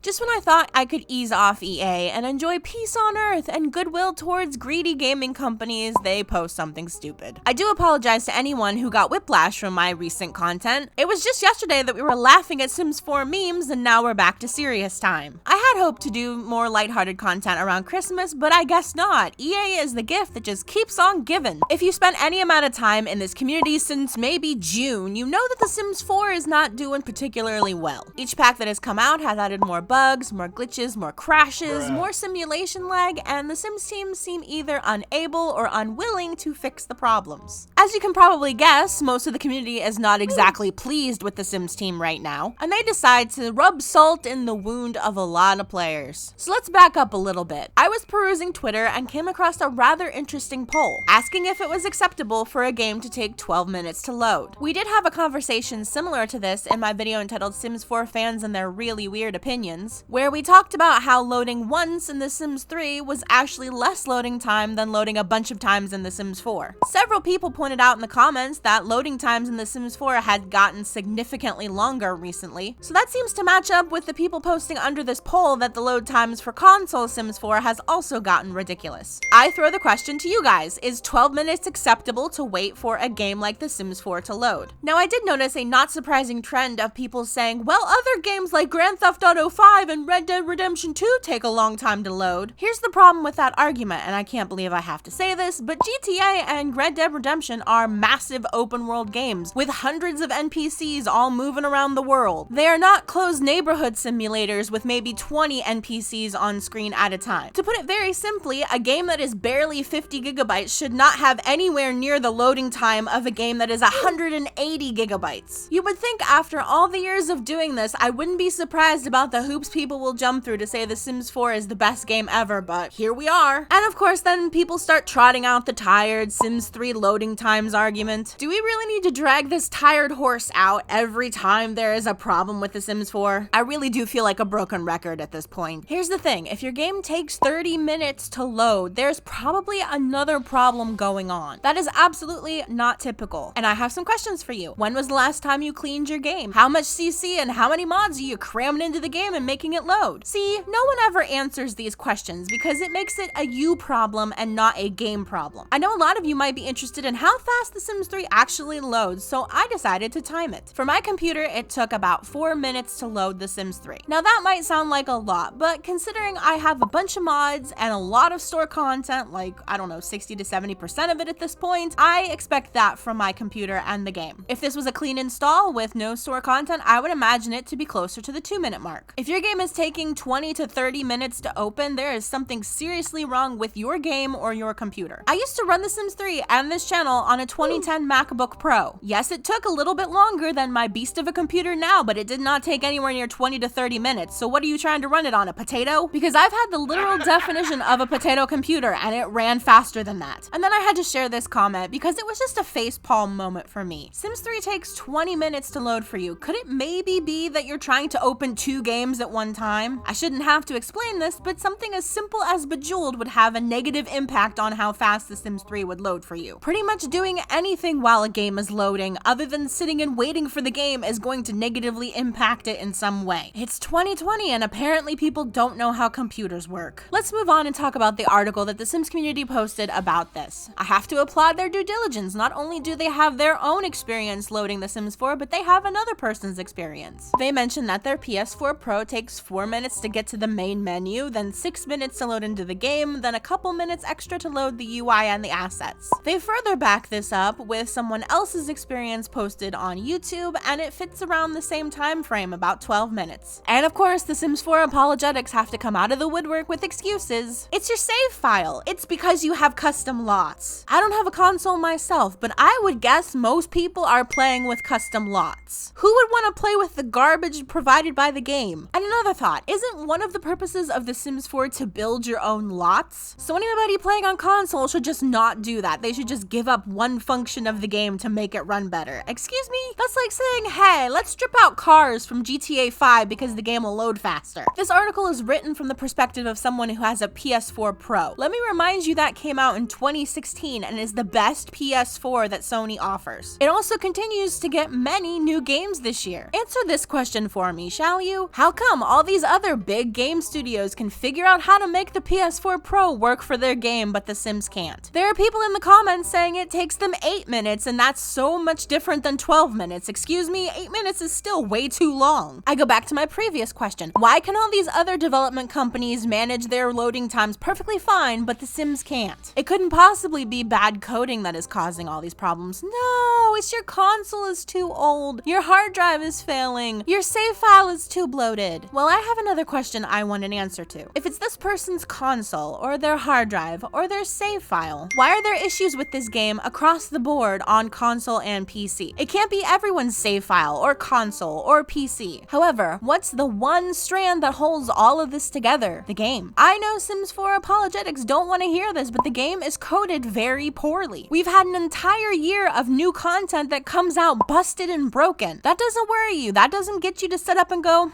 Just when I thought I could ease off EA and enjoy peace on earth and goodwill towards greedy gaming companies, they post something stupid. I do apologize to anyone who got whiplash from my recent content. It was just yesterday that we were laughing at Sims 4 memes and now we're back to serious time. I had hoped to do more lighthearted content around Christmas, but I guess not. EA is the gift that just keeps on giving. If you spent any amount of time in this community since maybe June, you know that The Sims 4 is not doing particularly well. Each pack that has come out has added more bugs, more glitches, more crashes, more simulation lag, and the Sims teams seem either unable or unwilling to fix the problems. As you can probably guess, most of the community is not exactly pleased with the Sims team right now, and they decide to rub salt in the wound of a lot of players. So let's back up a little bit. I was perusing Twitter and came across a rather interesting poll, asking if it was acceptable for a game to take 12 minutes to load. We did have a conversation similar to this in my video entitled Sims 4 Fans and Their Really Weird Opinions, where we talked about how loading once in The Sims 3 was actually less loading time than loading a bunch of times in The Sims 4. Several people pointed out in the comments that loading times in The Sims 4 had gotten significantly longer recently, so that seems to match up with the people posting under this poll that the load times for console Sims 4 has also gotten ridiculous. I throw the question to you guys, is 12 minutes acceptable to wait for a game like The Sims 4 to load? Now I did notice a not surprising trend of people saying, well, other games like Grand Theft Auto 5 and Red Dead Redemption 2 take a long time to load. Here's the problem with that argument, and I can't believe I have to say this, but GTA and Red Dead Redemption are massive open world games with hundreds of NPCs all moving around the world. They are not closed neighborhood simulators with maybe 20 NPCs on screen at a time. To put it very simply, a game that is barely 50 gigabytes should not have anywhere near the loading time of a game that is 180 gigabytes. You would think after all the years of doing this, I wouldn't be surprised about the hoops people will jump through to say The Sims 4 is the best game ever, but here we are. And of course, then people start trotting out the tired Sims 3 loading times argument. Do we really need to drag this tired horse out every time there is a problem with The Sims 4? I really do feel like a broken record at this point. Here's the thing, if your game takes 30 minutes to load, there's probably another problem going on. That is absolutely not typical. And I have some questions for you. When was the last time you cleaned your game? How much CC and how many mods are you cramming into the game and making it load? See, no one ever answers these questions because it makes it a you problem and not a game problem. I know a lot of you might be interested in how fast The Sims 3 actually loads, so I decided to time it. For my computer, it took about 4 minutes to load The Sims 3. Now that might sound like a lot, but considering I have a bunch of mods and a lot of store content, like, I don't know, 60 to 70% of it at this point, I expect that from my computer and the game. If this was a clean install with no store content, I would imagine it to be closer to the 2-minute mark. If your game is taking 20 to 30 minutes to open, there is something seriously wrong with your game or your computer. I used to run The Sims 3 and this channel on a 2010 MacBook Pro. Yes, it took a little bit longer than my beast of a computer now, but it did not take anywhere near 20 to 30 minutes. So what are you trying to run it on, a potato? Because I've had the literal definition of a potato computer and it ran faster than that. And then I had to share this comment because it was just a facepalm moment for me. Sims 3 takes 20 minutes to load for you. Could it maybe be that you're trying to open 2 games at one time? I shouldn't have to explain this, but something as simple as Bejeweled would have a negative impact on how fast The Sims 3 would load for you. Pretty much doing anything while a game is loading, other than sitting and waiting for the game, is going to negatively impact it in some way. It's 2020 and apparently people don't know how computers work. Let's move on and talk about the article that the Sims community posted about this. I have to applaud their due diligence. Not only do they have their own experience loading The Sims 4, but they have another person's experience. They mentioned that their PS4 Pro takes 4 minutes to get to the main menu, then 6 minutes to load into the game, then a couple minutes extra to load the UI and the assets. They further back this up with someone else's experience posted on YouTube, and it fits around the same time frame, about 12 minutes. And of course, The Sims 4 apologetics have to come out of the woodwork with excuses. It's your save file. It's because you have custom lots. I don't have a console myself, but I would guess most people are playing with custom lots. Who would want to play with the garbage provided by the game? And another thought, isn't one of the purposes of The Sims 4 to build your own lots? So anybody playing on console should just not do that. They should just give up one function of the game to make it run better. Excuse me? That's like saying, hey, let's strip out cars from GTA 5 because the game will load faster. This article is written from the perspective of someone who has a PS4 Pro. Let me remind you that came out in 2016 and is the best PS4 that Sony offers. It also continues to get many new games this year. Answer this question for me, shall you? How come come? All these other big game studios can figure out how to make the PS4 Pro work for their game, but The Sims can't. There are people in the comments saying it takes them 8 minutes, and that's so much different than 12 minutes. Excuse me, 8 minutes is still way too long. I go back to my previous question. Why can all these other development companies manage their loading times perfectly fine, but The Sims can't? It couldn't possibly be bad coding that is causing all these problems. No, it's your console is too old. Your hard drive is failing. Your save file is too bloated. Well, I have another question I want an answer to. If it's this person's console, or their hard drive, or their save file, why are there issues with this game across the board on console and PC? It can't be everyone's save file, or console, or PC. However, what's the one strand that holds all of this together? The game. I know Sims 4 apologetics don't want to hear this, but the game is coded very poorly. We've had an entire year of new content that comes out busted and broken. That doesn't worry you. That doesn't get you to sit up and go,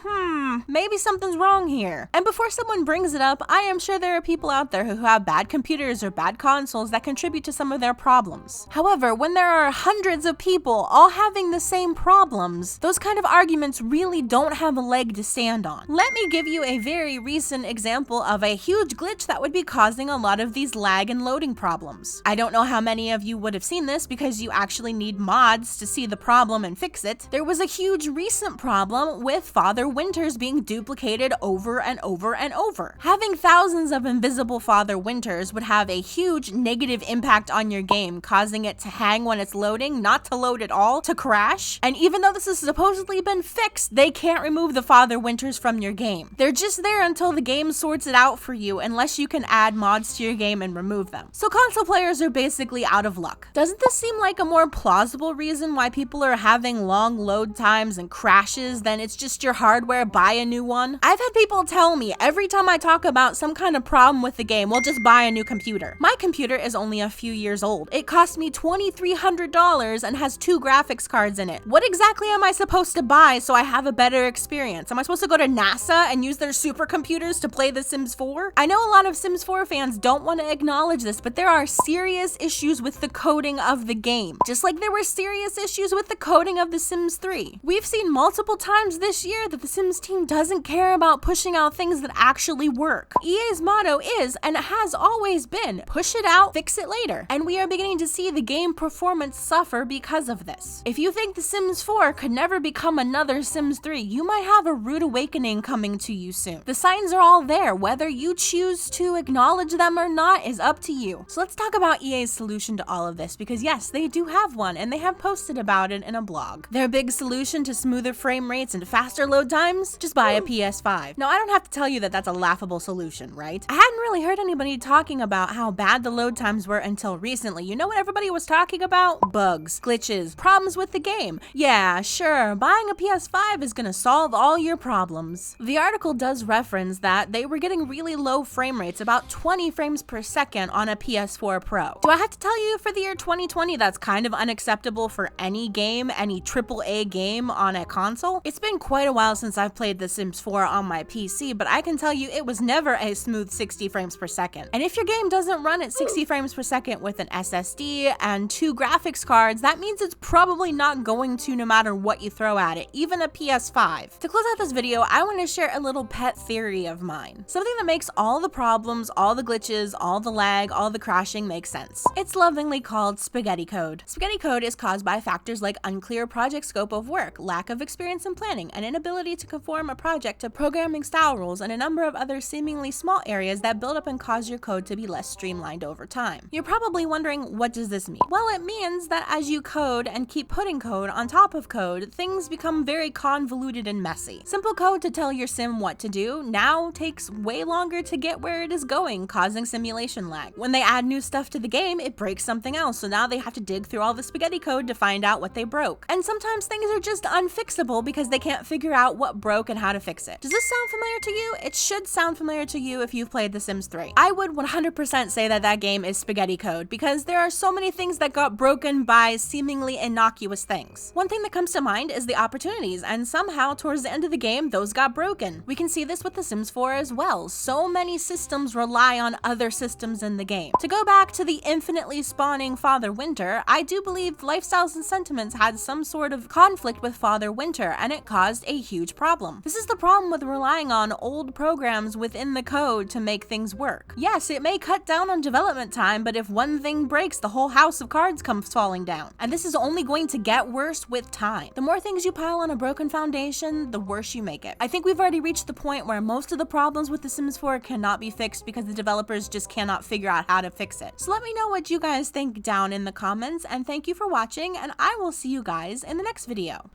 maybe something's wrong here. And before someone brings it up, I am sure there are people out there who have bad computers or bad consoles that contribute to some of their problems. However, when there are hundreds of people all having the same problems, those kind of arguments really don't have a leg to stand on. Let me give you a very recent example of a huge glitch that would be causing a lot of these lag and loading problems. I don't know how many of you would have seen this because you actually need mods to see the problem and fix it. There was a huge recent problem with Father Winters being duplicated over and over and over. Having thousands of invisible Father Winters would have a huge negative impact on your game, causing it to hang when it's loading, not to load at all, to crash. And even though this has supposedly been fixed, they can't remove the Father Winters from your game. They're just there until the game sorts it out for you, unless you can add mods to your game and remove them. So console players are basically out of luck. Doesn't this seem like a more plausible reason why people are having long load times and crashes than it's just your hardware, buy a new one? I've had people tell me every time I talk about some kind of problem with the game, well, just buy a new computer. My computer is only a few years old. It cost me $2,300 and has 2 graphics cards in it. What exactly am I supposed to buy so I have a better experience? Am I supposed to go to NASA and use their supercomputers to play The Sims 4? I know a lot of Sims 4 fans don't want to acknowledge this, but there are serious issues with the coding of the game, just like there were serious issues with the coding of The Sims 3. We've seen multiple times this year that the Sims team doesn't care about pushing out things that actually work. EA's motto is, and has always been, push it out, fix it later. And we are beginning to see the game performance suffer because of this. If you think The Sims 4 could never become another Sims 3, you might have a rude awakening coming to you soon. The signs are all there. Whether you choose to acknowledge them or not is up to you. So let's talk about EA's solution to all of this, because yes, they do have one, and they have posted about it in a blog. Their big solution to smoother frame rates and faster load times? Just buy a PS5. Now, I don't have to tell you that that's a laughable solution, right? I hadn't really heard anybody talking about how bad the load times were until recently. You know what everybody was talking about? Bugs, glitches, problems with the game. Yeah, sure, buying a PS5 is gonna solve all your problems. The article does reference that they were getting really low frame rates, about 20 frames per second on a PS4 Pro. Do I have to tell you for the year 2020 that's kind of unacceptable for any game, any AAA game on a console? It's been quite a while since I've played The Sims 4 on my PC, but I can tell you it was never a smooth 60 frames per second. And if your game doesn't run at 60 frames per second with an SSD and 2 graphics cards, that means it's probably not going to no matter what you throw at it, even a PS5. To close out this video, I want to share a little pet theory of mine. Something that makes all the problems, all the glitches, all the lag, all the crashing make sense. It's lovingly called spaghetti code. Spaghetti code is caused by factors like unclear project scope of work, lack of experience in planning, an inability to conform a project to programming style rules, and a number of other seemingly small areas that build up and cause your code to be less streamlined over time. You're probably wondering, what does this mean? Well, it means that as you code and keep putting code on top of code, things become very convoluted and messy. Simple code to tell your sim what to do now takes way longer to get where it is going, causing simulation lag. When they add new stuff to the game, it breaks something else, so now they have to dig through all the spaghetti code to find out what they broke. And sometimes things are just unfixable because they can't figure out what broke and how to fix it. Does this sound familiar to you? It should sound familiar to you if you've played The Sims 3. I would 100% say that that game is spaghetti code because there are so many things that got broken by seemingly innocuous things. One thing that comes to mind is the opportunities, and somehow towards the end of the game, those got broken. We can see this with The Sims 4 as well. So many systems rely on other systems in the game. To go back to the infinitely spawning Father Winter, I do believe Lifestyles and Sentiments had some sort of conflict with Father Winter, and it caused a huge problem. This is the problem with relying on old programs within the code to make things work. Yes, it may cut down on development time, but if one thing breaks, the whole house of cards comes falling down. And this is only going to get worse with time. The more things you pile on a broken foundation, the worse you make it. I think we've already reached the point where most of the problems with The Sims 4 cannot be fixed because the developers just cannot figure out how to fix it. So let me know what you guys think down in the comments, and thank you for watching, and I will see you guys in the next video.